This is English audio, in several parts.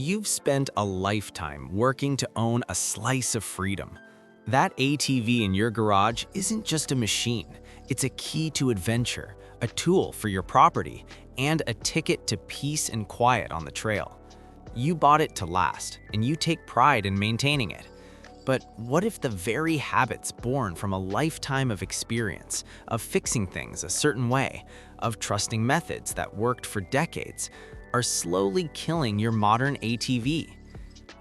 You've spent a lifetime working to own a slice of freedom. That ATV in your garage isn't just a machine, it's a key to adventure, a tool for your property, and a ticket to peace and quiet on the trail. You bought it to last, and you take pride in maintaining it. But what if the very habits born from a lifetime of experience, of fixing things a certain way, of trusting methods that worked for decades, are slowly killing your modern ATV?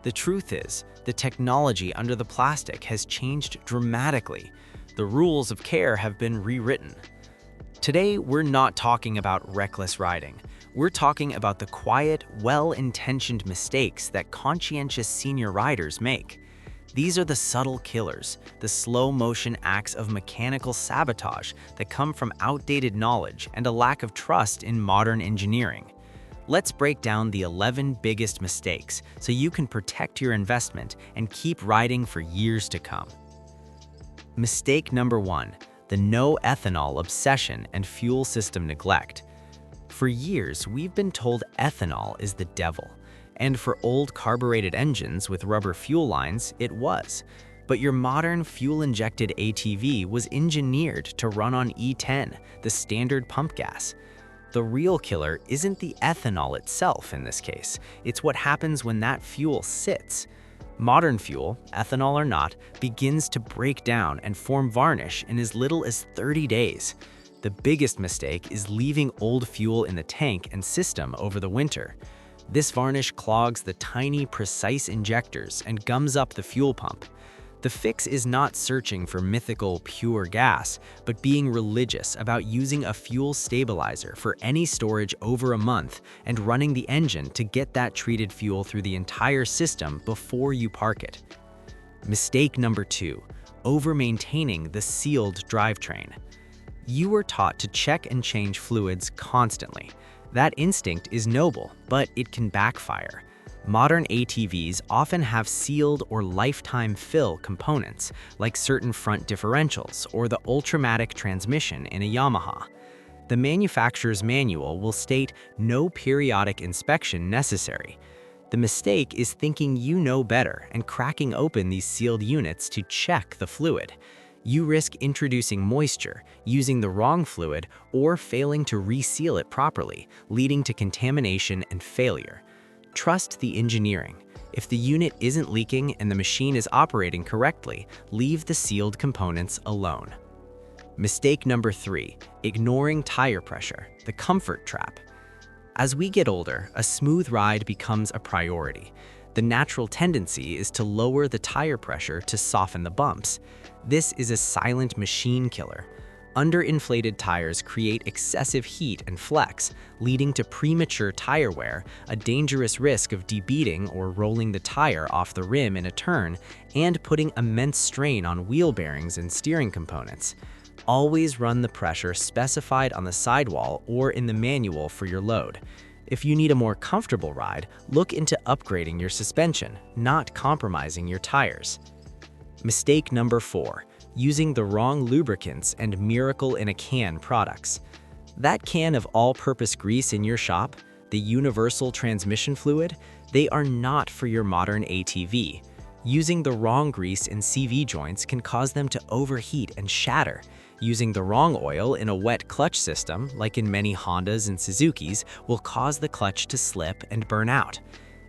The truth is, the technology under the plastic has changed dramatically. The rules of care have been rewritten. Today, we're not talking about reckless riding. We're talking about the quiet, well-intentioned mistakes that conscientious senior riders make. These are the subtle killers, the slow-motion acts of mechanical sabotage that come from outdated knowledge and a lack of trust in modern engineering. Let's break down the 11 biggest mistakes so you can protect your investment and keep riding for years to come. Mistake number 1, the no ethanol obsession and fuel system neglect. For years, we've been told ethanol is the devil. And for old carbureted engines with rubber fuel lines, it was. But your modern fuel-injected ATV was engineered to run on E10, the standard pump gas. The real killer isn't the ethanol itself in this case, it's what happens when that fuel sits. Modern fuel, ethanol or not, begins to break down and form varnish in as little as 30 days. The biggest mistake is leaving old fuel in the tank and system over the winter. This varnish clogs the tiny, precise injectors and gums up the fuel pump. The fix is not searching for mythical, pure gas, but being religious about using a fuel stabilizer for any storage over a month and running the engine to get that treated fuel through the entire system before you park it. Mistake number 2, over-maintaining the sealed drivetrain. You were taught to check and change fluids constantly. That instinct is noble, but it can backfire. Modern ATVs often have sealed or lifetime fill components, like certain front differentials or the Ultramatic transmission in a Yamaha. The manufacturer's manual will state no periodic inspection necessary. The mistake is thinking you know better and cracking open these sealed units to check the fluid. You risk introducing moisture, using the wrong fluid, or failing to reseal it properly, leading to contamination and failure. Trust the engineering. If the unit isn't leaking and the machine is operating correctly, leave the sealed components alone. Mistake number 3, ignoring tire pressure, the comfort trap. As we get older, a smooth ride becomes a priority. The natural tendency is to lower the tire pressure to soften the bumps. This is a silent machine killer. Underinflated tires create excessive heat and flex, leading to premature tire wear, a dangerous risk of debeating or rolling the tire off the rim in a turn, and putting immense strain on wheel bearings and steering components. Always run the pressure specified on the sidewall or in the manual for your load. If you need a more comfortable ride, look into upgrading your suspension, not compromising your tires. Mistake number 4, using the wrong lubricants and Miracle in a Can products. That can of all-purpose grease in your shop, the universal transmission fluid, they are not for your modern ATV. Using the wrong grease in CV joints can cause them to overheat and shatter. Using the wrong oil in a wet clutch system, like in many Hondas and Suzukis, will cause the clutch to slip and burn out.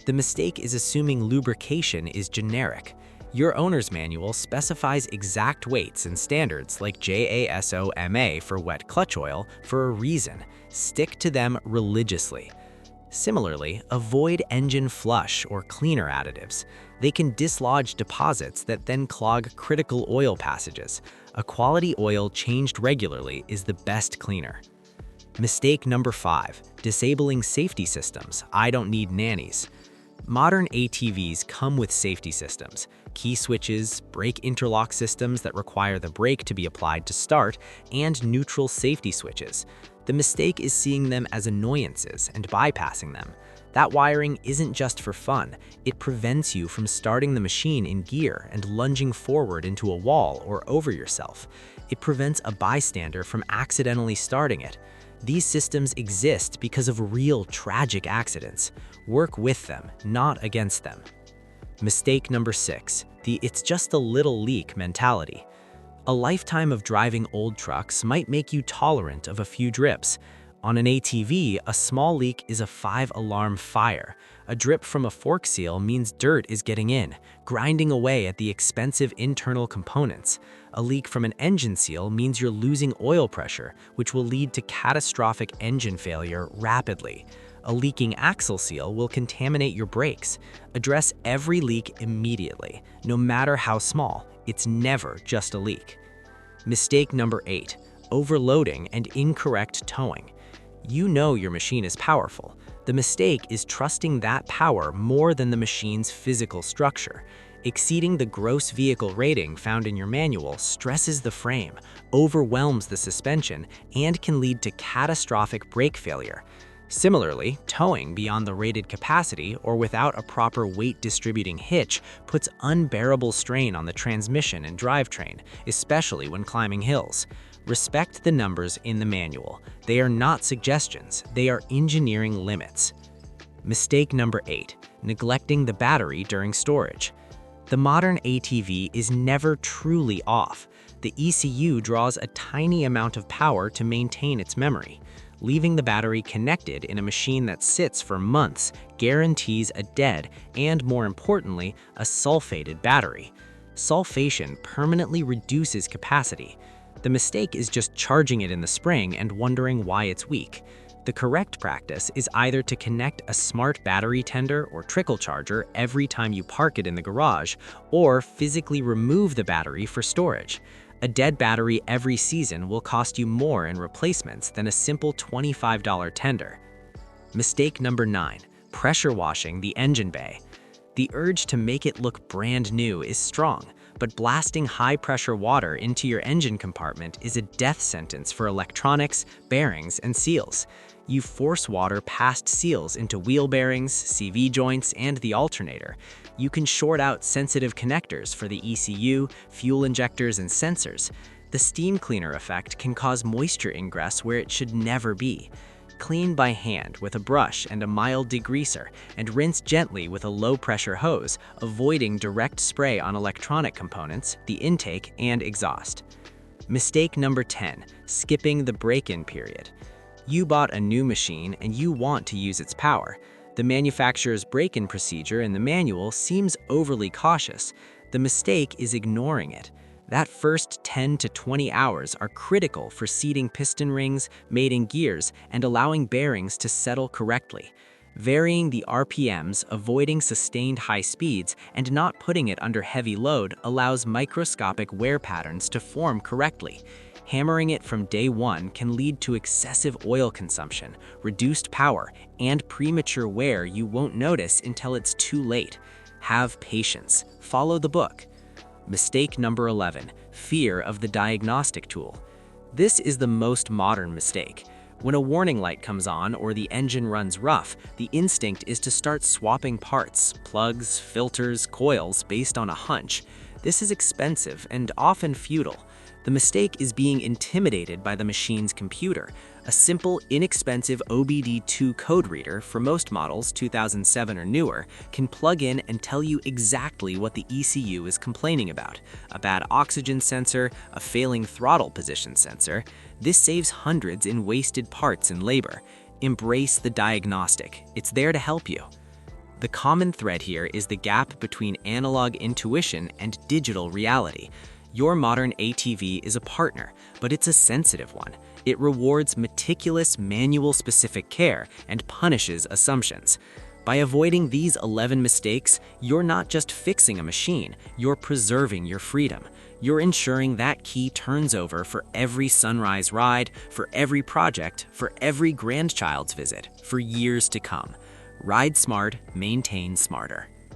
The mistake is assuming lubrication is generic. Your owner's manual specifies exact weights and standards like JASOMA for wet clutch oil for a reason. Stick to them religiously. Similarly, avoid engine flush or cleaner additives. They can dislodge deposits that then clog critical oil passages. A quality oil changed regularly is the best cleaner. Mistake number 5, disabling safety systems. I don't need nannies. Modern ATVs come with safety systems, key switches, brake interlock systems that require the brake to be applied to start, and neutral safety switches. The mistake is seeing them as annoyances and bypassing them. That wiring isn't just for fun, it prevents you from starting the machine in gear and lunging forward into a wall or over yourself. It prevents a bystander from accidentally starting it. These systems exist because of real tragic accidents. Work with them, not against them. Mistake number 6, the "it's just a little leak" mentality. A lifetime of driving old trucks might make you tolerant of a few drips. On an ATV, a small leak is a 5-alarm fire. A drip from a fork seal means dirt is getting in, grinding away at the expensive internal components. A leak from an engine seal means you're losing oil pressure, which will lead to catastrophic engine failure rapidly. A leaking axle seal will contaminate your brakes. Address every leak immediately, no matter how small. It's never just a leak. Mistake number 8, overloading and incorrect towing. You know your machine is powerful. The mistake is trusting that power more than the machine's physical structure. Exceeding the gross vehicle rating found in your manual stresses the frame, overwhelms the suspension, and can lead to catastrophic brake failure. Similarly, towing beyond the rated capacity or without a proper weight-distributing hitch puts unbearable strain on the transmission and drivetrain, especially when climbing hills. Respect the numbers in the manual. They are not suggestions, they are engineering limits. Mistake number 8, neglecting the battery during storage. The modern ATV is never truly off. The ECU draws a tiny amount of power to maintain its memory. Leaving the battery connected in a machine that sits for months guarantees a dead and, more importantly, a sulfated battery. Sulfation permanently reduces capacity. The mistake is just charging it in the spring and wondering why it's weak. The correct practice is either to connect a smart battery tender or trickle charger every time you park it in the garage, or physically remove the battery for storage. A dead battery every season will cost you more in replacements than a simple $25 tender. Mistake number 9, pressure washing the engine bay. The urge to make it look brand new is strong, but blasting high-pressure water into your engine compartment is a death sentence for electronics, bearings, and seals. You force water past seals into wheel bearings, CV joints, and the alternator. You can short out sensitive connectors for the ECU, fuel injectors, and sensors. The steam cleaner effect can cause moisture ingress where it should never be. Clean by hand with a brush and a mild degreaser, and rinse gently with a low-pressure hose, avoiding direct spray on electronic components, the intake, and exhaust. Mistake number 10, skipping the break-in period. You bought a new machine and you want to use its power. The manufacturer's break-in procedure in the manual seems overly cautious. The mistake is ignoring it. That first 10 to 20 hours are critical for seating piston rings, mating gears, and allowing bearings to settle correctly. Varying the RPMs, avoiding sustained high speeds, and not putting it under heavy load allows microscopic wear patterns to form correctly. Hammering it from day one can lead to excessive oil consumption, reduced power, and premature wear you won't notice until it's too late. Have patience. Follow the book. Mistake number 11, fear of the diagnostic tool. This is the most modern mistake. When a warning light comes on or the engine runs rough, the instinct is to start swapping parts, plugs, filters, coils based on a hunch. This is expensive and often futile. The mistake is being intimidated by the machine's computer. A simple, inexpensive OBD2 code reader for most models 2007 or newer can plug in and tell you exactly what the ECU is complaining about. A bad oxygen sensor, a failing throttle position sensor. This saves hundreds in wasted parts and labor. Embrace the diagnostic. It's there to help you. The common thread here is the gap between analog intuition and digital reality. Your modern ATV is a partner, but it's a sensitive one. It rewards meticulous, manual-specific care and punishes assumptions. By avoiding these 11 mistakes, you're not just fixing a machine, you're preserving your freedom. You're ensuring that key turns over for every sunrise ride, for every project, for every grandchild's visit, for years to come. Ride smart, maintain smarter.